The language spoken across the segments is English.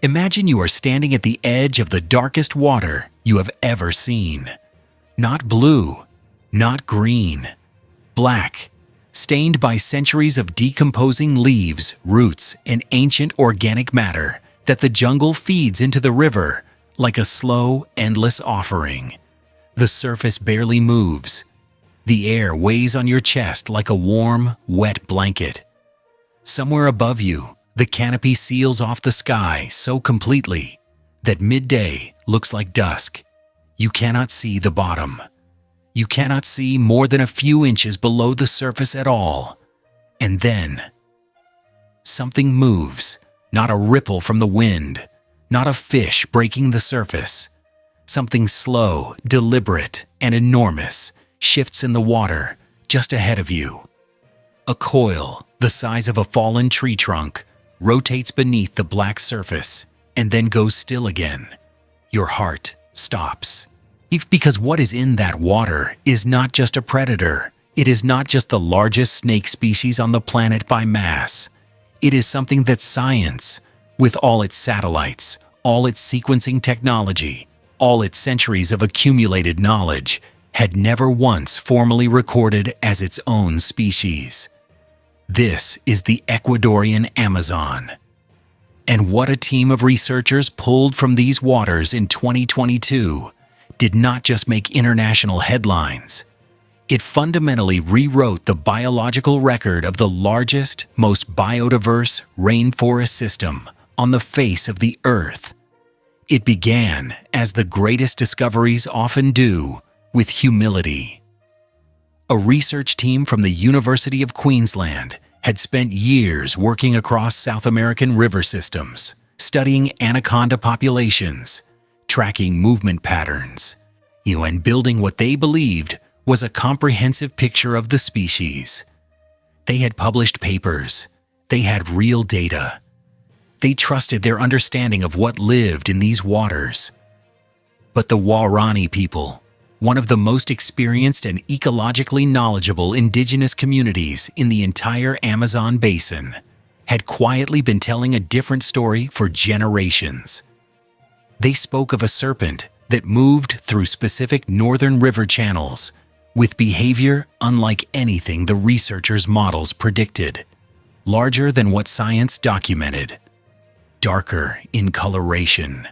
Imagine you are standing at the edge of the darkest water you have ever seen. Not blue, not green, black, stained by centuries of decomposing leaves, roots, and ancient organic matter that the jungle feeds into the river like a slow, endless offering. The surface barely moves. The air weighs on your chest like a warm, wet blanket. Somewhere above you, the canopy seals off the sky so completely that midday looks like dusk. You cannot see the bottom. You cannot see more than a few inches below the surface at all. And then, something moves, not a ripple from the wind, not a fish breaking the surface. Something slow, deliberate, and enormous shifts in the water just ahead of you. A coil, the size of a fallen tree trunk, rotates beneath the black surface and then goes still again. Your heart stops. Because what is in that water is not just a predator. It is not just the largest snake species on the planet by mass. It is something that science, with all its satellites, all its sequencing technology, all its centuries of accumulated knowledge, had never once formally recorded as its own species. This is the Ecuadorian Amazon. And what a team of researchers pulled from these waters in 2022 did not just make international headlines. It fundamentally rewrote the biological record of the largest, most biodiverse rainforest system on the face of the Earth. It began, as the greatest discoveries often do, with humility. A research team from the University of Queensland had spent years working across South American river systems, studying anaconda populations, tracking movement patterns, and building what they believed was a comprehensive picture of the species. They had published papers. They had real data. They trusted their understanding of what lived in these waters. But the Waorani people, one of the most experienced and ecologically knowledgeable indigenous communities in the entire Amazon basin, had quietly been telling a different story for generations. They spoke of a serpent that moved through specific northern river channels with behavior unlike anything the researchers' models predicted, larger than what science documented, darker in coloration,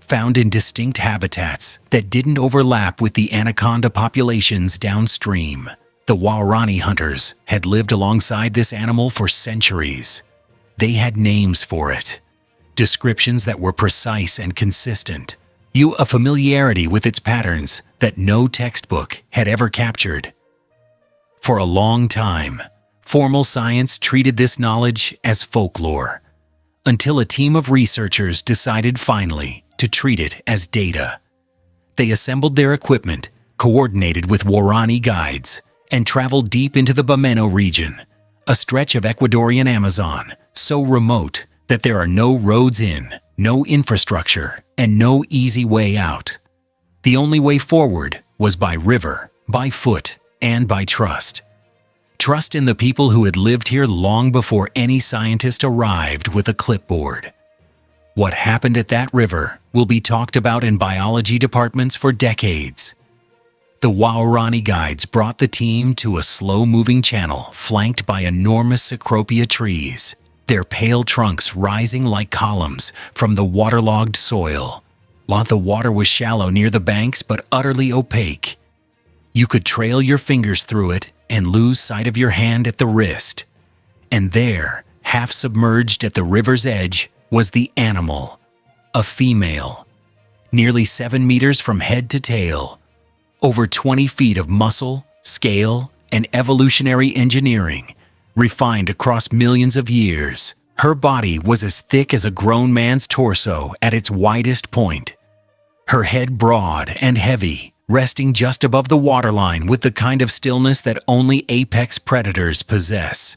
found in distinct habitats that didn't overlap with the anaconda populations downstream. The Waorani hunters had lived alongside this animal for centuries. They had names for it, descriptions that were precise and consistent, a familiarity with its patterns that no textbook had ever captured. For a long time, formal science treated this knowledge as folklore, until a team of researchers decided finally to treat it as data. They assembled their equipment, coordinated with Waorani guides, and traveled deep into the Bameno region, a stretch of Ecuadorian Amazon so remote that there are no roads in, no infrastructure, and no easy way out. The only way forward was by river, by foot, and by trust. Trust in the people who had lived here long before any scientist arrived with a clipboard. What happened at that river will be talked about in biology departments for decades. The Waorani guides brought the team to a slow-moving channel flanked by enormous cecropia trees, their pale trunks rising like columns from the waterlogged soil. The water was shallow near the banks but utterly opaque. You could trail your fingers through it and lose sight of your hand at the wrist. And there, half submerged at the river's edge, was the animal, a female, nearly 7 meters from head to tail, over 20 feet of muscle, scale, and evolutionary engineering, refined across millions of years. Her body was as thick as a grown man's torso at its widest point. Her head broad and heavy, resting just above the waterline with the kind of stillness that only apex predators possess.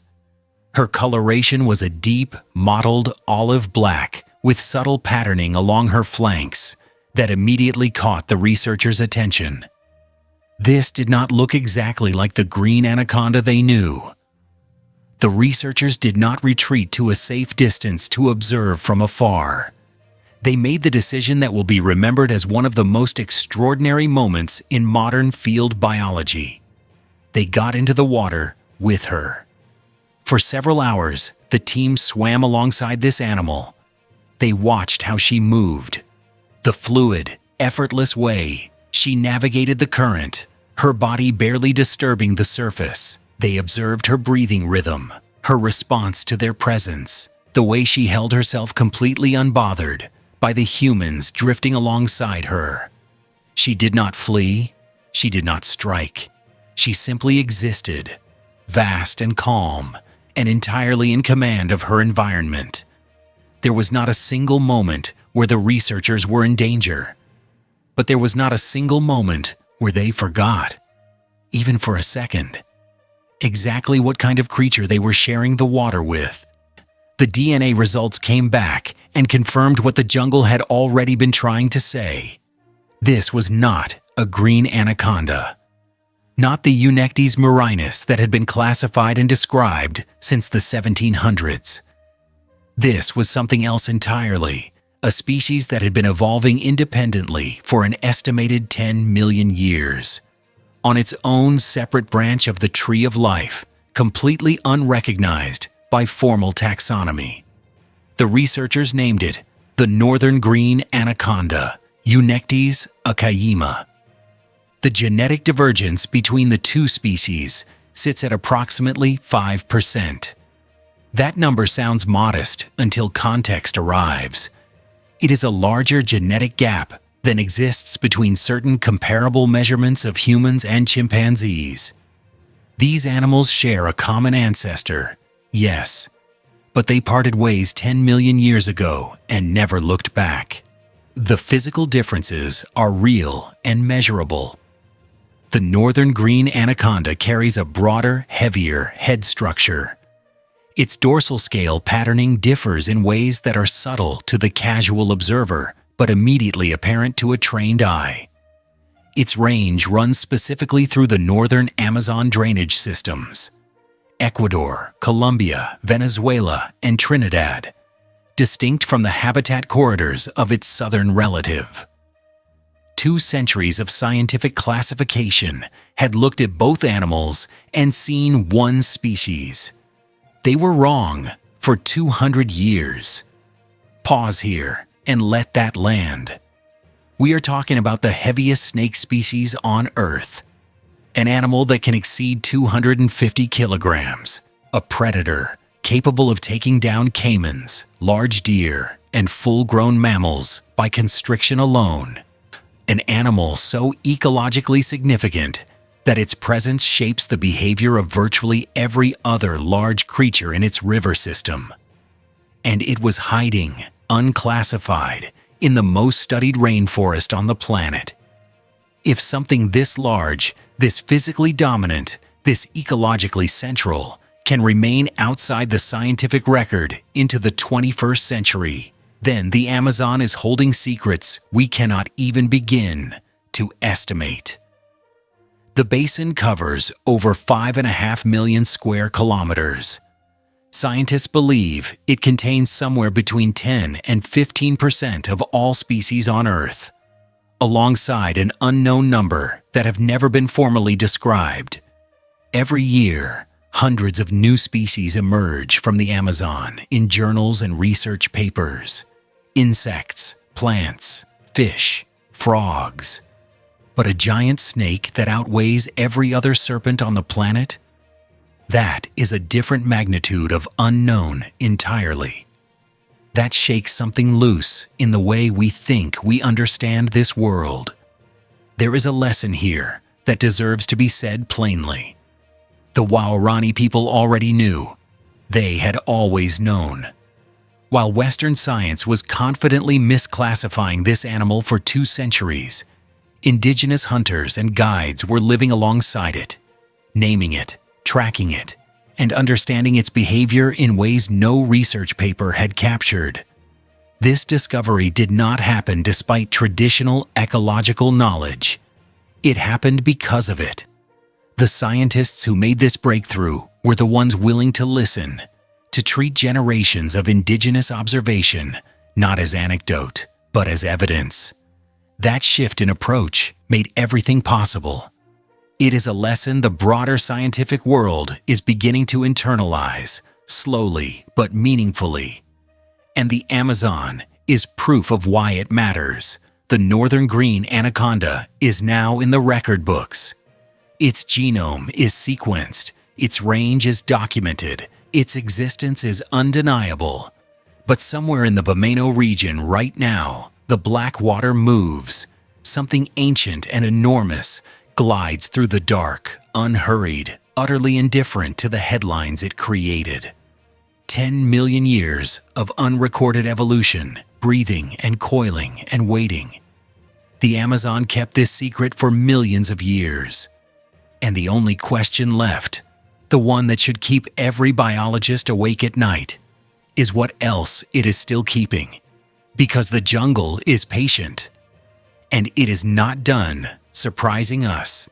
Her coloration was a deep, mottled olive black with subtle patterning along her flanks that immediately caught the researchers' attention. This did not look exactly like the green anaconda they knew. The researchers did not retreat to a safe distance to observe from afar. They made the decision that will be remembered as one of the most extraordinary moments in modern field biology. They got into the water with her. For several hours, the team swam alongside this animal. They watched how she moved. The fluid, effortless way she navigated the current, her body barely disturbing the surface. They observed her breathing rhythm, her response to their presence, the way she held herself completely unbothered by the humans drifting alongside her. She did not flee, she did not strike. She simply existed, vast and calm, and entirely in command of her environment. There was not a single moment where the researchers were in danger, but there was not a single moment where they forgot, even for a second, exactly what kind of creature they were sharing the water with. The DNA results came back and confirmed what the jungle had already been trying to say. This was not a green anaconda. Not the Eunectes murinus that had been classified and described since the 1700s. This was something else entirely, a species that had been evolving independently for an estimated 10 million years, on its own separate branch of the tree of life, completely unrecognized by formal taxonomy. The researchers named it the northern green anaconda, Eunectes acaema. The genetic divergence between the two species sits at approximately 5%. That number sounds modest until context arrives. It is a larger genetic gap than exists between certain comparable measurements of humans and chimpanzees. These animals share a common ancestor, yes, but they parted ways 10 million years ago and never looked back. The physical differences are real and measurable. The northern green anaconda carries a broader, heavier head structure. Its dorsal scale patterning differs in ways that are subtle to the casual observer, but immediately apparent to a trained eye. Its range runs specifically through the northern Amazon drainage systems, Ecuador, Colombia, Venezuela, and Trinidad, distinct from the habitat corridors of its southern relative. 2 centuries of scientific classification had looked at both animals and seen one species. They were wrong for 200 years. Pause here and let that land. We are talking about the heaviest snake species on Earth, an animal that can exceed 250 kilograms, a predator capable of taking down caimans, large deer, and full-grown mammals by constriction alone. An animal so ecologically significant that its presence shapes the behavior of virtually every other large creature in its river system. And it was hiding, unclassified, in the most studied rainforest on the planet. If something this large, this physically dominant, this ecologically central, can remain outside the scientific record into the 21st century, then the Amazon is holding secrets we cannot even begin to estimate. The basin covers over 5.5 million square kilometers. Scientists believe it contains somewhere between 10 and 15% of all species on Earth, alongside an unknown number that have never been formally described. Every year, hundreds of new species emerge from the Amazon in journals and research papers. Insects, plants, fish, frogs. But a giant snake that outweighs every other serpent on the planet? That is a different magnitude of unknown entirely. That shakes something loose in the way we think we understand this world. There is a lesson here that deserves to be said plainly. The Waorani people already knew. They had always known. While Western science was confidently misclassifying this animal for 2 centuries, indigenous hunters and guides were living alongside it, naming it, tracking it, and understanding its behavior in ways no research paper had captured. This discovery did not happen despite traditional ecological knowledge. It happened because of it. The scientists who made this breakthrough were the ones willing to listen, to treat generations of indigenous observation not as anecdote, but as evidence. That shift in approach made everything possible. It is a lesson the broader scientific world is beginning to internalize, slowly but meaningfully. And the Amazon is proof of why it matters. The northern green anaconda is now in the record books. Its genome is sequenced, its range is documented, its existence is undeniable. But somewhere in the Bameno region right now, the black water moves. Something ancient and enormous glides through the dark, unhurried, utterly indifferent to the headlines it created. 10 million years of unrecorded evolution, breathing and coiling and waiting. The Amazon kept this secret for millions of years. And the only question left, the one that should keep every biologist awake at night, is what else it is still keeping. Because the jungle is patient, and it is not done surprising us.